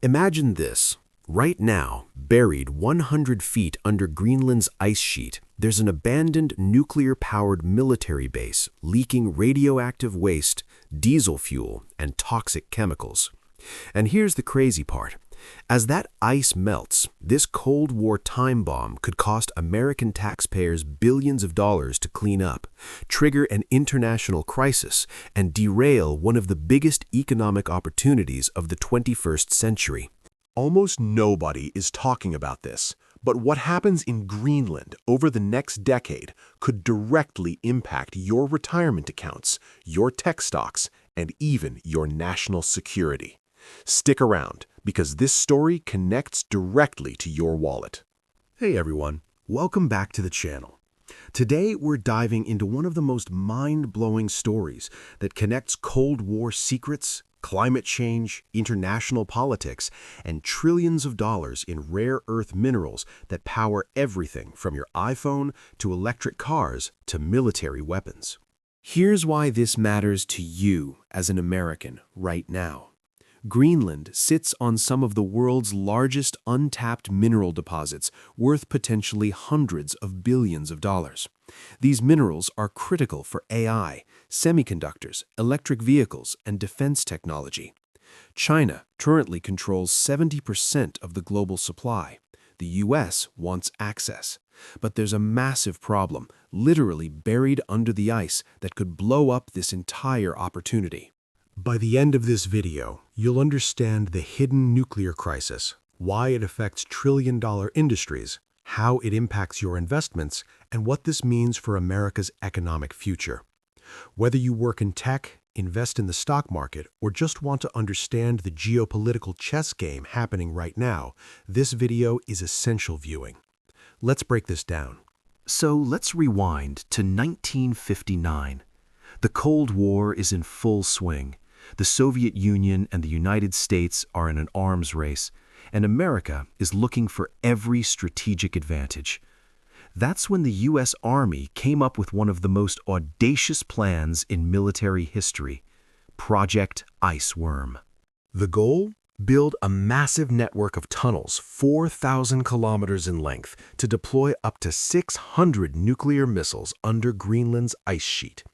Imagine this. Right now, buried 100 feet under Greenland's ice sheet, there's an abandoned nuclear-powered military base leaking radioactive waste, diesel fuel, and toxic chemicals. And here's the crazy part. As that ice melts, this Cold War time bomb could cost American taxpayers billions of dollars to clean up, trigger an international crisis, and derail one of the biggest economic opportunities of the 21st century. Almost nobody is talking about this, but what happens in Greenland over the next decade could directly impact your retirement accounts, your tech stocks, and even your national security. Stick around, because this story connects directly to your wallet. Hey everyone, welcome back to the channel. Today we're diving into one of the most mind-blowing stories that connects Cold War secrets, climate change, international politics, and trillions of dollars in rare earth minerals that power everything from your iPhone to electric cars to military weapons. Here's why this matters to you as an American right now. Greenland sits on some of the world's largest untapped mineral deposits, worth potentially hundreds of billions of dollars. These minerals are critical for AI, semiconductors, electric vehicles, and defense technology. China currently controls 70% of the global supply. The US wants access. But there's a massive problem, literally buried under the ice, that could blow up this entire opportunity. By the end of this video, you'll understand the hidden nuclear crisis, why it affects trillion-dollar industries, how it impacts your investments, and what this means for America's economic future. Whether you work in tech, invest in the stock market, or just want to understand the geopolitical chess game happening right now, this video is essential viewing. Let's break this down. So let's rewind to 1959. The Cold War is in full swing. The Soviet Union and the United States are in an arms race, and America is looking for every strategic advantage. That's when the U.S. Army came up with one of the most audacious plans in military history, Project Iceworm. The goal? Build a massive network of tunnels 4,000 kilometers in length to deploy up to 600 nuclear missiles under Greenland's ice sheet.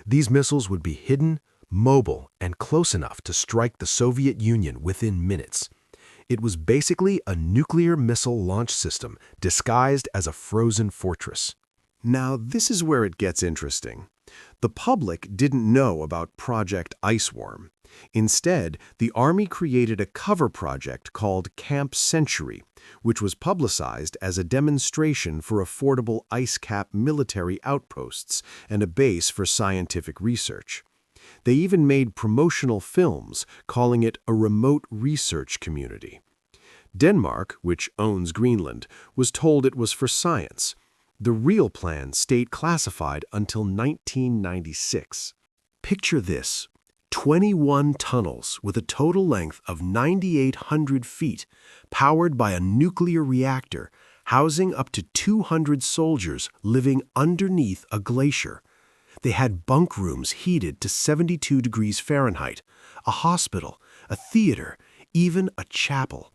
These missiles would be hidden, mobile, and close enough to strike the Soviet Union within minutes. It was basically a nuclear missile launch system disguised as a frozen fortress. Now, this is where it gets interesting. The public didn't know about Project Iceworm. Instead, the Army created a cover project called Camp Century, which was publicized as a demonstration for affordable ice cap military outposts and a base for scientific research. They even made promotional films calling it a remote research community. Denmark, which owns Greenland, was told it was for science. The real plan stayed classified until 1996. Picture this: 21 tunnels with a total length of 9,800 feet, powered by a nuclear reactor, housing up to 200 soldiers living underneath a glacier. They had bunk rooms heated to 72 degrees Fahrenheit, a hospital, a theater, even a chapel.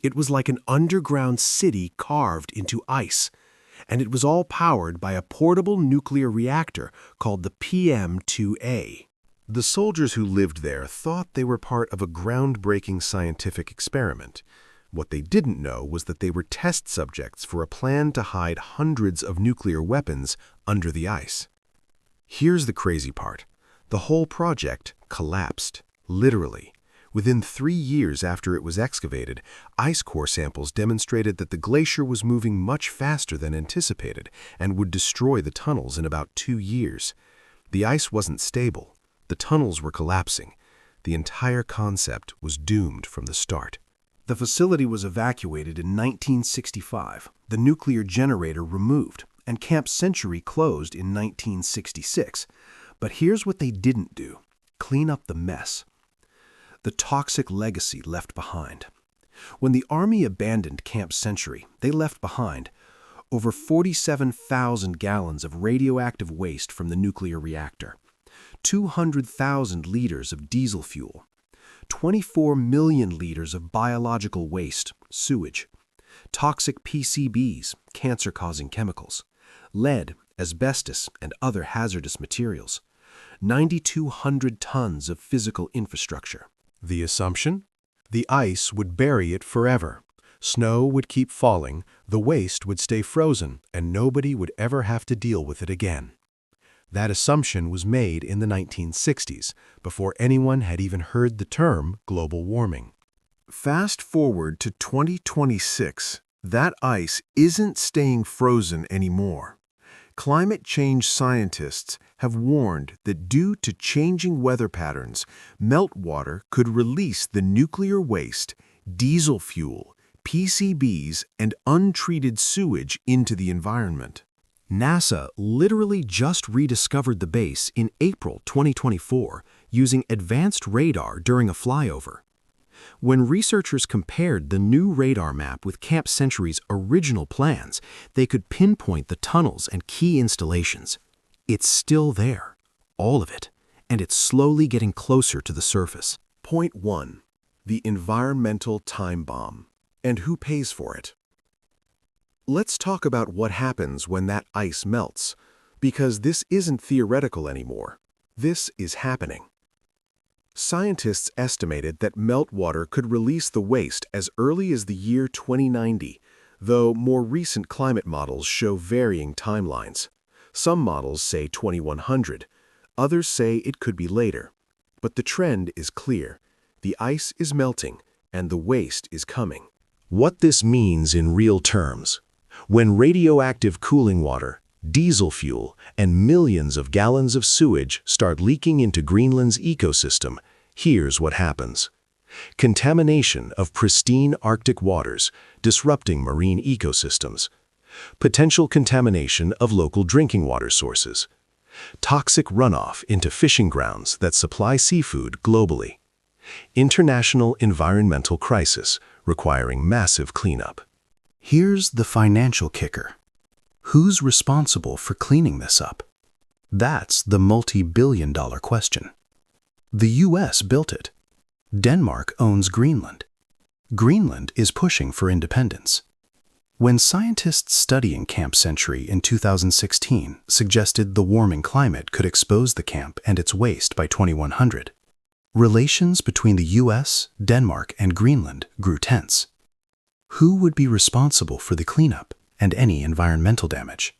It was like an underground city carved into ice, and it was all powered by a portable nuclear reactor called the PM-2A. The soldiers who lived there thought they were part of a groundbreaking scientific experiment. What they didn't know was that they were test subjects for a plan to hide hundreds of nuclear weapons under the ice. Here's the crazy part. The whole project collapsed, literally. Within 3 years after it was excavated, ice core samples demonstrated that the glacier was moving much faster than anticipated and would destroy the tunnels in about 2 years. The ice wasn't stable. The tunnels were collapsing. The entire concept was doomed from the start. The facility was evacuated in 1965, the nuclear generator removed, and Camp Century closed in 1966. But here's what they didn't do: clean up the mess. The toxic legacy left behind. When the Army abandoned Camp Century, they left behind over 47,000 gallons of radioactive waste from the nuclear reactor, 200,000 liters of diesel fuel, 24 million liters of biological waste, sewage, toxic PCBs, cancer-causing chemicals, lead, asbestos, and other hazardous materials, 9,200 tons of physical infrastructure. The assumption? The ice would bury it forever. Snow would keep falling, the waste would stay frozen, and nobody would ever have to deal with it again. That assumption was made in the 1960s, before anyone had even heard the term global warming. Fast forward to 2026, that ice isn't staying frozen anymore. Climate change scientists have warned that due to changing weather patterns, meltwater could release the nuclear waste, diesel fuel, PCBs, and untreated sewage into the environment. NASA literally just rediscovered the base in April 2024 using advanced radar during a flyover. When researchers compared the new radar map with Camp Century's original plans, they could pinpoint the tunnels and key installations. It's still there, all of it, and it's slowly getting closer to the surface. Point 1. The environmental time bomb. And who pays for it? Let's talk about what happens when that ice melts, because this isn't theoretical anymore. This is happening. Scientists estimated that meltwater could release the waste as early as the year 2090, though more recent climate models show varying timelines. Some models say 2100, others say it could be later. But the trend is clear. The ice is melting, and the waste is coming. What this means in real terms: when radioactive cooling water, diesel fuel, and millions of gallons of sewage start leaking into Greenland's ecosystem, here's what happens. Contamination of pristine Arctic waters, disrupting marine ecosystems. Potential contamination of local drinking water sources. Toxic runoff into fishing grounds that supply seafood globally. International environmental crisis requiring massive cleanup. Here's the financial kicker. Who's responsible for cleaning this up? That's the multi-billion-dollar question. The US built it. Denmark owns Greenland. Greenland is pushing for independence. When scientists studying Camp Century in 2016 suggested the warming climate could expose the camp and its waste by 2100, relations between the US, Denmark, and Greenland grew tense. Who would be responsible for the cleanup and any environmental damage?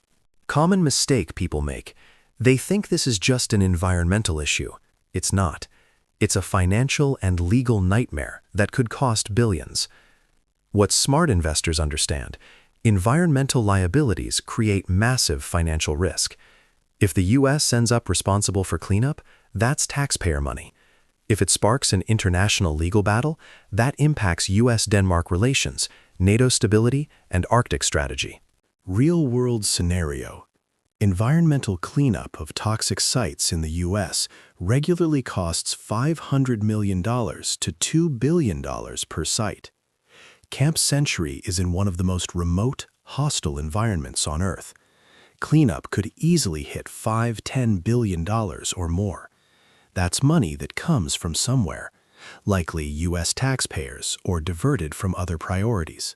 Common mistake people make. They think this is just an environmental issue. It's not. It's a financial and legal nightmare that could cost billions. What smart investors understand: environmental liabilities create massive financial risk. If the US ends up responsible for cleanup, that's taxpayer money. If it sparks an international legal battle, that impacts US-Denmark relations, NATO stability, and Arctic strategy. Real-world scenario. Environmental cleanup of toxic sites in the US regularly costs $500 million to $2 billion per site. Camp Century is in one of the most remote, hostile environments on Earth. Cleanup could easily hit $5–10 billion or more. That's money that comes from somewhere, likely US taxpayers or diverted from other priorities.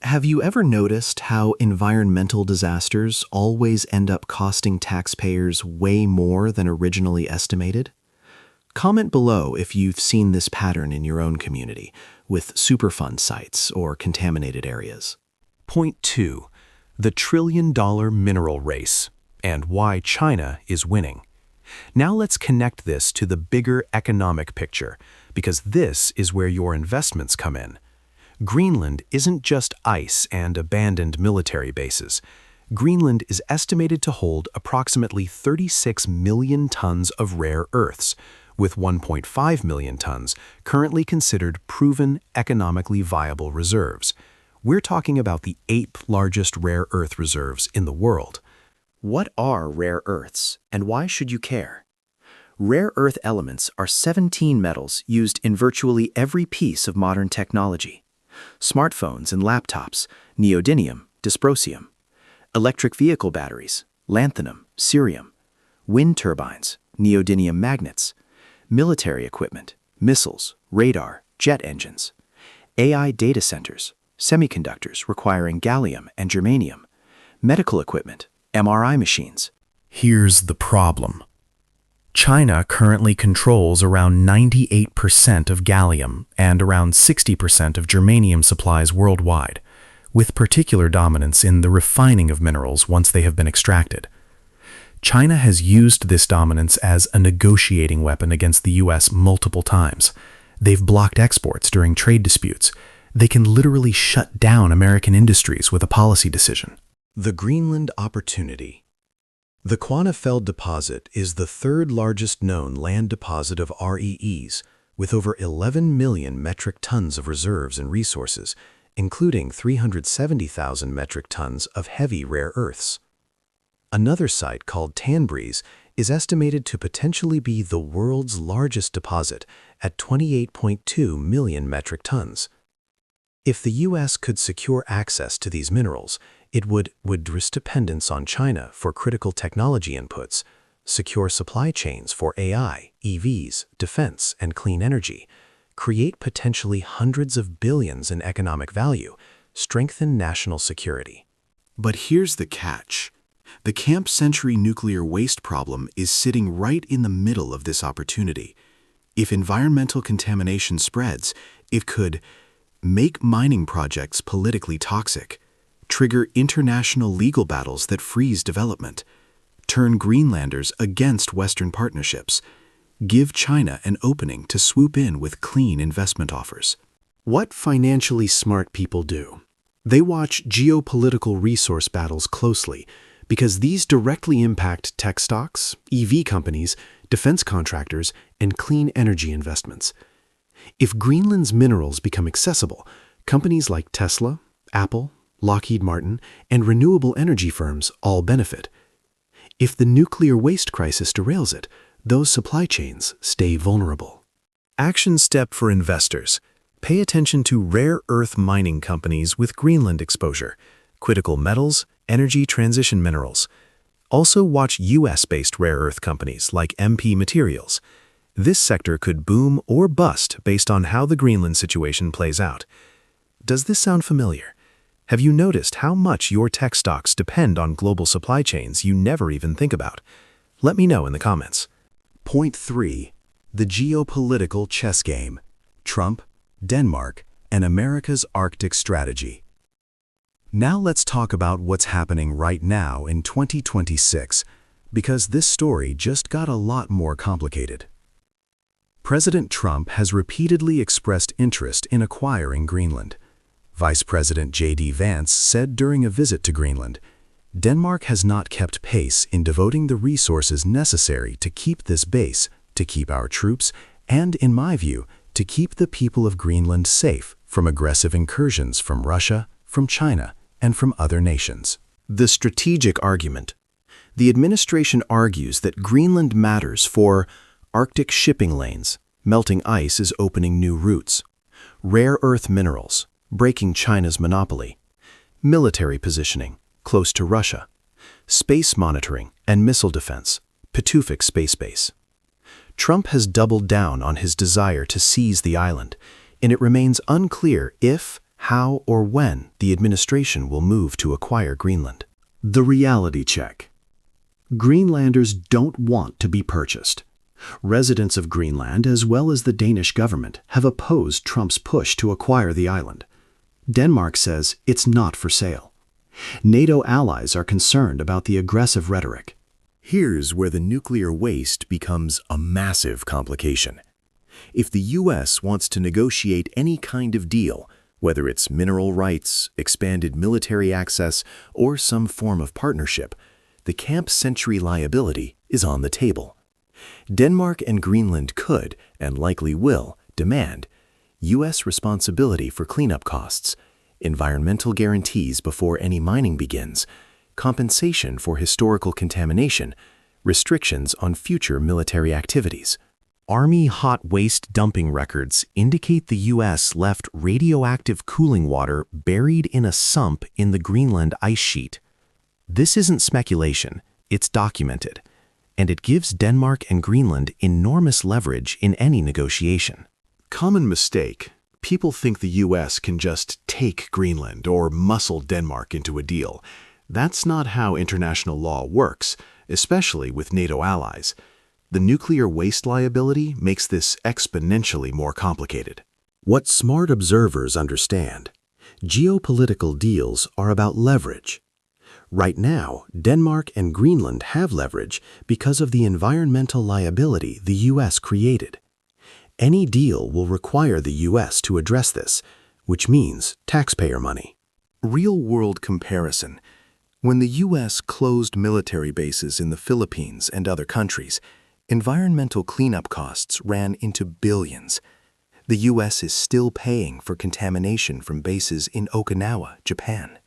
Have you ever noticed how environmental disasters always end up costing taxpayers way more than originally estimated? Comment below if you've seen this pattern in your own community, with Superfund sites or contaminated areas. Point 2. The trillion-dollar mineral race, and why China is winning. Now let's connect this to the bigger economic picture, because this is where your investments come in. Greenland isn't just ice and abandoned military bases. Greenland is estimated to hold approximately 36 million tons of rare earths, with 1.5 million tons currently considered proven economically viable reserves. We're talking about the 8th largest rare earth reserves in the world. What are rare earths, and why should you care? Rare earth elements are 17 metals used in virtually every piece of modern technology. Smartphones and laptops, neodymium, dysprosium. Electric vehicle batteries, lanthanum, cerium. Wind turbines, neodymium magnets. Military equipment, missiles, radar, jet engines, AI data centers, semiconductors requiring gallium and germanium, medical equipment, MRI machines. Here's the problem. China currently controls around 98% of gallium and around 60% of germanium supplies worldwide, with particular dominance in the refining of minerals once they have been extracted. China has used this dominance as a negotiating weapon against the US multiple times. They've blocked exports during trade disputes. They can literally shut down American industries with a policy decision. The Greenland opportunity. The Kvanefjeld deposit is the third largest known land deposit of REEs, with over 11 million metric tons of reserves and resources, including 370,000 metric tons of heavy rare earths. Another site called Tanbreeze is estimated to potentially be the world's largest deposit at 28.2 million metric tons. If the U.S. could secure access to these minerals, it would reduce dependence on China for critical technology inputs, secure supply chains for AI, EVs, defense, and clean energy, create potentially hundreds of billions in economic value, strengthen national security. But here's the catch. The Camp Century nuclear waste problem is sitting right in the middle of this opportunity. If environmental contamination spreads, it could make mining projects politically toxic, trigger international legal battles that freeze development, turn Greenlanders against Western partnerships, give China an opening to swoop in with clean investment offers. What financially smart people do? They watch geopolitical resource battles closely because these directly impact tech stocks, EV companies, defense contractors, and clean energy investments. If Greenland's minerals become accessible, companies like Tesla, Apple, Lockheed Martin, and renewable energy firms all benefit. If the nuclear waste crisis derails it, those supply chains stay vulnerable. Action step for investors. Pay attention to rare earth mining companies with Greenland exposure, critical metals, energy transition minerals. Also watch US-based rare earth companies like MP Materials. This sector could boom or bust based on how the Greenland situation plays out. Does this sound familiar? Have you noticed how much your tech stocks depend on global supply chains you never even think about? Let me know in the comments. Point 3. The geopolitical chess game. Trump, Denmark, and America's Arctic strategy. Now let's talk about what's happening right now in 2026, because this story just got a lot more complicated. President Trump has repeatedly expressed interest in acquiring Greenland. Vice President J.D. Vance said during a visit to Greenland, Denmark has not kept pace in devoting the resources necessary to keep this base, to keep our troops, and, in my view, to keep the people of Greenland safe from aggressive incursions from Russia, from China, and from other nations. The strategic argument. The administration argues that Greenland matters for Arctic shipping lanes, melting ice is opening new routes, rare earth minerals, breaking China's monopoly, military positioning, close to Russia, space monitoring and missile defense, Pituffik Space Base. Trump has doubled down on his desire to seize the island, and it remains unclear if, how, or when the administration will move to acquire Greenland. The reality check. Greenlanders don't want to be purchased. Residents of Greenland, as well as the Danish government, have opposed Trump's push to acquire the island. Denmark says it's not for sale. NATO allies are concerned about the aggressive rhetoric. Here's where the nuclear waste becomes a massive complication. If the U.S. wants to negotiate any kind of deal, whether it's mineral rights, expanded military access, or some form of partnership, the Camp Century liability is on the table. Denmark and Greenland could, and likely will, demand U.S. responsibility for cleanup costs, environmental guarantees before any mining begins, compensation for historical contamination, restrictions on future military activities. Army hot waste dumping records indicate the U.S. left radioactive cooling water buried in a sump in the Greenland ice sheet. This isn't speculation, it's documented, and it gives Denmark and Greenland enormous leverage in any negotiation. Common mistake. People think the US can just take Greenland or muscle Denmark into a deal. That's not how international law works, especially with NATO allies. The nuclear waste liability makes this exponentially more complicated. What smart observers understand: geopolitical deals are about leverage. Right now, Denmark and Greenland have leverage because of the environmental liability the U.S. created. Any deal will require the U.S. to address this, which means taxpayer money. Real-world comparison. When the U.S. closed military bases in the Philippines and other countries, environmental cleanup costs ran into billions. The U.S. is still paying for contamination from bases in Okinawa, Japan.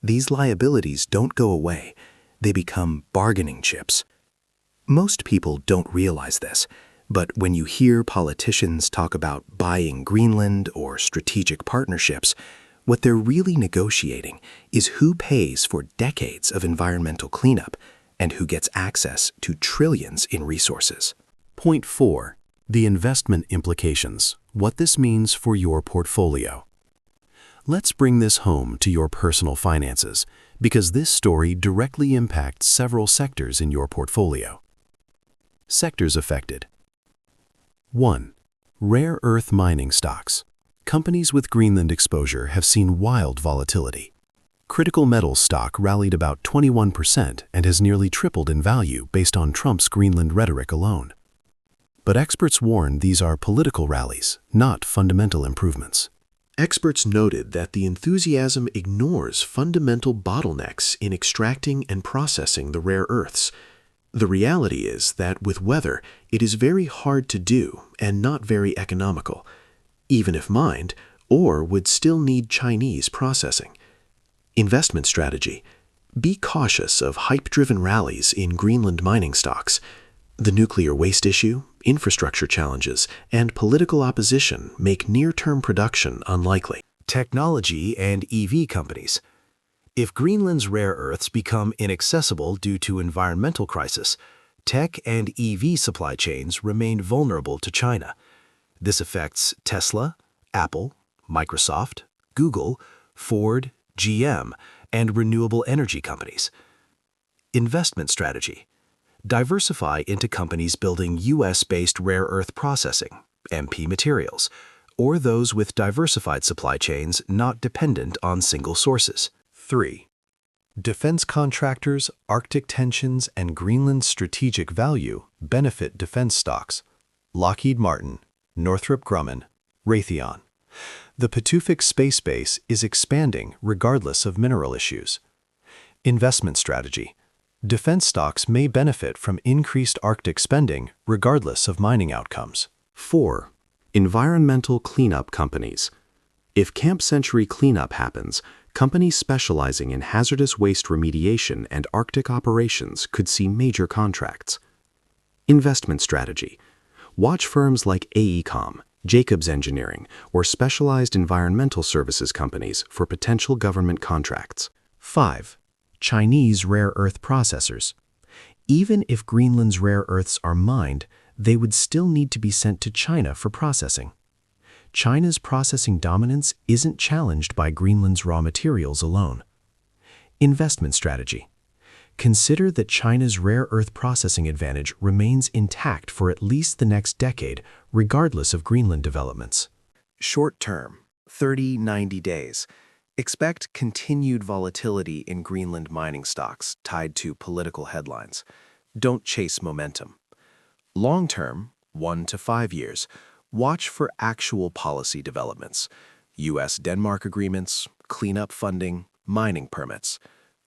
These liabilities don't go away. They become bargaining chips. Most people don't realize this, but when you hear politicians talk about buying Greenland or strategic partnerships, what they're really negotiating is who pays for decades of environmental cleanup and who gets access to trillions in resources. Point 4. The investment implications. What this means for your portfolio. Let's bring this home to your personal finances, because this story directly impacts several sectors in your portfolio. Sectors affected. 1. Rare earth mining stocks. Companies with Greenland exposure have seen wild volatility. Critical metals stock rallied about 21% and has nearly tripled in value based on Trump's Greenland rhetoric alone. But experts warn these are political rallies, not fundamental improvements. Experts noted that the enthusiasm ignores fundamental bottlenecks in extracting and processing the rare earths. The reality is that with weather, it is very hard to do and not very economical, even if mined, or would still need Chinese processing. Investment strategy. Be cautious of hype-driven rallies in Greenland mining stocks. The nuclear waste issue, infrastructure challenges, and political opposition make near-term production unlikely. Technology and EV companies. If Greenland's rare earths become inaccessible due to environmental crisis, tech and EV supply chains remain vulnerable to China. This affects Tesla, Apple, Microsoft, Google, Ford, GM, and renewable energy companies. Investment strategy. Diversify into companies building U.S.-based rare earth processing, MP materials, or those with diversified supply chains not dependent on single sources. 3. Defense contractors, Arctic tensions, and Greenland's strategic value benefit defense stocks. Lockheed Martin, Northrop Grumman, Raytheon. The Pituffik Space Base is expanding regardless of mineral issues. Investment strategy. Defense stocks may benefit from increased Arctic spending regardless of mining outcomes. 4. Environmental cleanup companies. If Camp Century cleanup happens, companies specializing in hazardous waste remediation and Arctic operations could see major contracts. Investment strategy. Watch firms like AECOM, Jacobs Engineering, or specialized environmental services companies for potential government contracts. 5. Chinese rare earth processors. Even if Greenland's rare earths are mined, they would still need to be sent to China for processing. China's processing dominance isn't challenged by Greenland's raw materials alone. Investment strategy. Consider that China's rare earth processing advantage remains intact for at least the next decade, regardless of Greenland developments. Short term, 30-90 days. Expect continued volatility in Greenland mining stocks tied to political headlines. Don't chase momentum. Long term, 1 to 5 years, watch for actual policy developments. U.S.-Denmark agreements, cleanup funding, mining permits.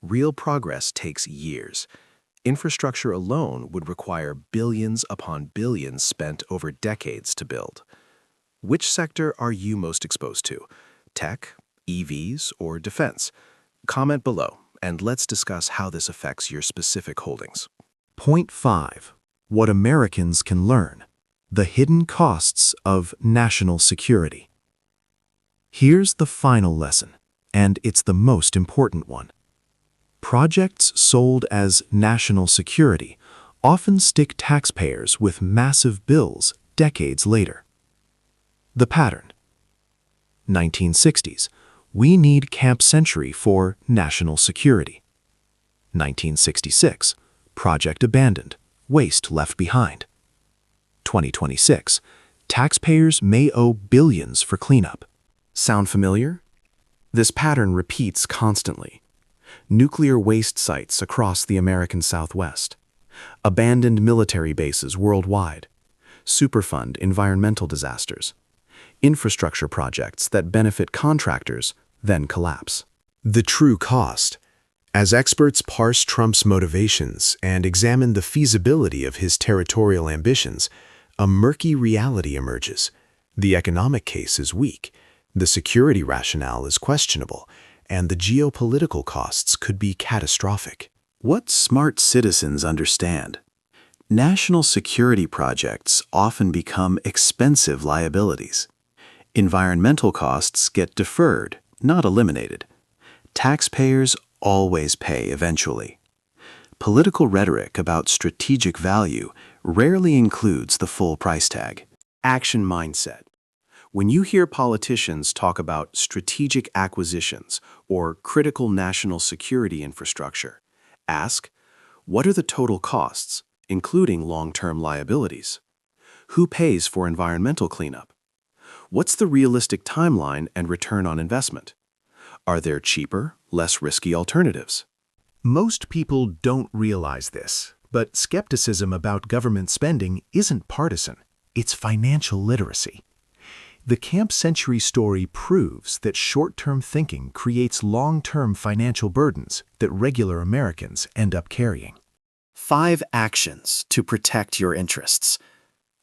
Real progress takes years. Infrastructure alone would require billions upon billions spent over decades to build. Which sector are you most exposed to? Tech, EVs, or defense? Comment below, and let's discuss how this affects your specific holdings. Point 5. What Americans can learn. The hidden costs of national security. Here's the final lesson, and it's the most important one. Projects sold as national security often stick taxpayers with massive bills decades later. The pattern. 1960s. We need Camp Century for national security. 1966. Project abandoned. Waste left behind. 2026. Taxpayers may owe billions for cleanup. Sound familiar? This pattern repeats constantly. Nuclear waste sites across the American Southwest. Abandoned military bases worldwide. Superfund environmental disasters. Infrastructure projects that benefit contractors then collapse. The true cost. As experts parse Trump's motivations and examine the feasibility of his territorial ambitions, a murky reality emerges. The economic case is weak, the security rationale is questionable, and the geopolitical costs could be catastrophic. What smart citizens understand? National security projects often become expensive liabilities. Environmental costs get deferred, not eliminated. Taxpayers always pay eventually. Political rhetoric about strategic value rarely includes the full price tag. Action mindset. When you hear politicians talk about strategic acquisitions or critical national security infrastructure, ask, what are the total costs, including long-term liabilities? Who pays for environmental cleanup? What's the realistic timeline and return on investment? Are there cheaper, less risky alternatives? Most people don't realize this, but skepticism about government spending isn't partisan. It's financial literacy. The Camp Century story proves that short-term thinking creates long-term financial burdens that regular Americans end up carrying. 5 actions to protect your interests.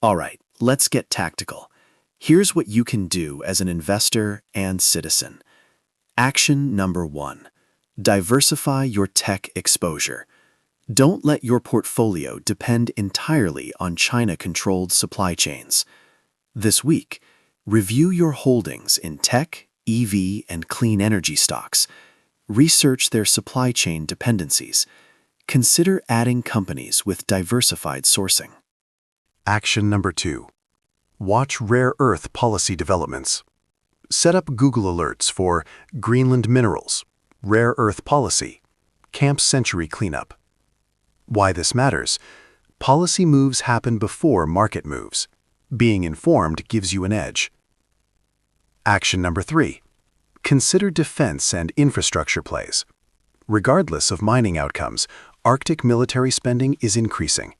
All right, let's get tactical. Here's what you can do as an investor and citizen. Action number 1. Diversify your tech exposure. Don't let your portfolio depend entirely on China-controlled supply chains. This week, review your holdings in tech, EV, and clean energy stocks. Research their supply chain dependencies. Consider adding companies with diversified sourcing. Action number 2. Watch rare earth policy developments. Set up Google alerts for Greenland minerals, rare earth policy, Camp Century cleanup. Why this matters? Policy moves happen before market moves. Being informed gives you an edge. Action number 3. Consider defense and infrastructure plays. Regardless of mining outcomes, Arctic military spending is increasing.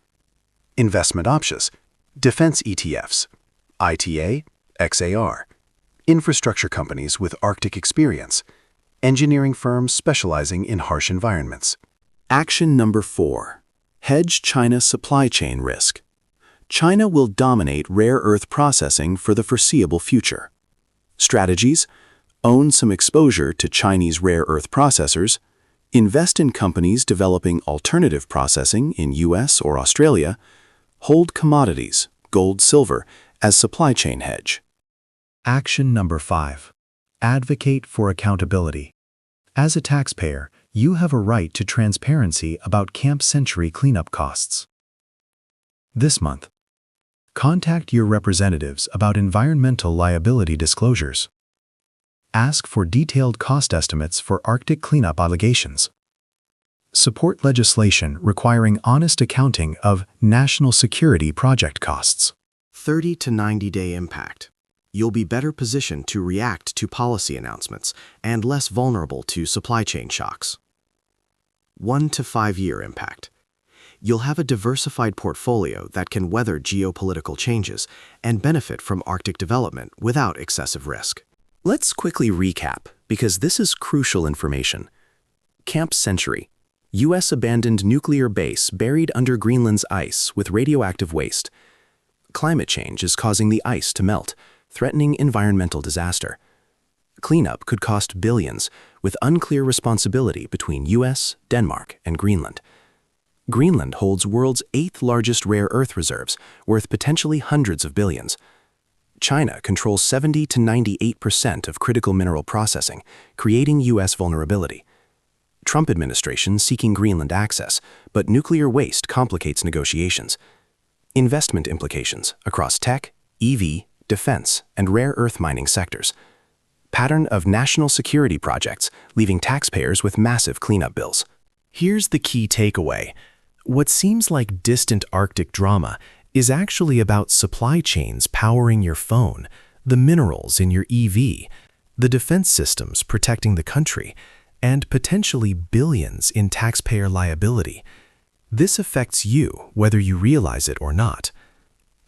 Investment options: defense ETFs, ITA, XAR, infrastructure companies with Arctic experience, engineering firms specializing in harsh environments. Action number 4. Hedge China's supply chain risk. China will dominate rare earth processing for the foreseeable future. Strategies: own some exposure to Chinese rare earth processors, invest in companies developing alternative processing in US or Australia, hold commodities, gold, silver, as supply chain hedge. Action number 5. Advocate for accountability. As a taxpayer, you have a right to transparency about Camp Century cleanup costs. This month, contact your representatives about environmental liability disclosures. Ask for detailed cost estimates for Arctic cleanup obligations. Support legislation requiring honest accounting of national security project costs. 30 to 90-day impact. You'll be better positioned to react to policy announcements and less vulnerable to supply chain shocks. 1 to 5-year impact. You'll have a diversified portfolio that can weather geopolitical changes and benefit from Arctic development without excessive risk. Let's quickly recap, because this is crucial information. Camp Century, U.S. abandoned nuclear base buried under Greenland's ice with radioactive waste. Climate change is causing the ice to melt, threatening environmental disaster. Cleanup could cost billions, with unclear responsibility between U.S., Denmark, and Greenland. Greenland holds world's 8th largest rare earth reserves, worth potentially hundreds of billions. China controls 70 to 98% of critical mineral processing, creating U.S. vulnerability. Trump administration seeking Greenland access, but nuclear waste complicates negotiations. Investment implications across tech, EV, defense, and rare earth mining sectors. Pattern of national security projects, leaving taxpayers with massive cleanup bills. Here's the key takeaway. What seems like distant Arctic drama is actually about supply chains powering your phone, the minerals in your EV, the defense systems protecting the country, and potentially billions in taxpayer liability. This affects you, whether you realize it or not.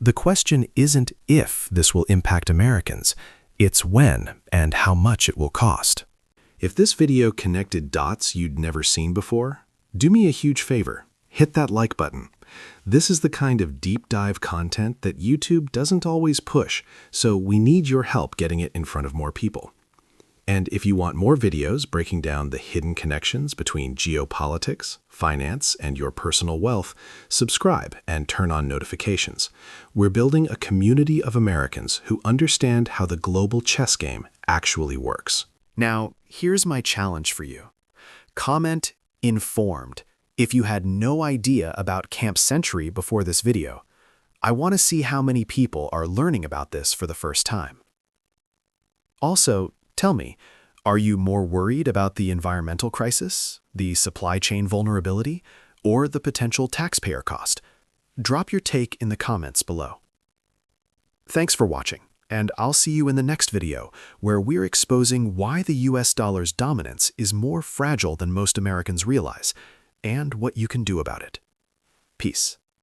The question isn't if this will impact Americans, it's when and how much it will cost. If this video connected dots you'd never seen before, do me a huge favor. Hit that like button. This is the kind of deep dive content that YouTube doesn't always push, so we need your help getting it in front of more people. And if you want more videos breaking down the hidden connections between geopolitics, finance, and your personal wealth, subscribe and turn on notifications. We're building a community of Americans who understand how the global chess game actually works. Now, here's my challenge for you. Comment informed if you had no idea about Camp Century before this video. I want to see how many people are learning about this for the first time. Also, tell me, are you more worried about the environmental crisis, the supply chain vulnerability, or the potential taxpayer cost? Drop your take in the comments below. Thanks for watching, and I'll see you in the next video where we're exposing why the US dollar's dominance is more fragile than most Americans realize, and what you can do about it. Peace.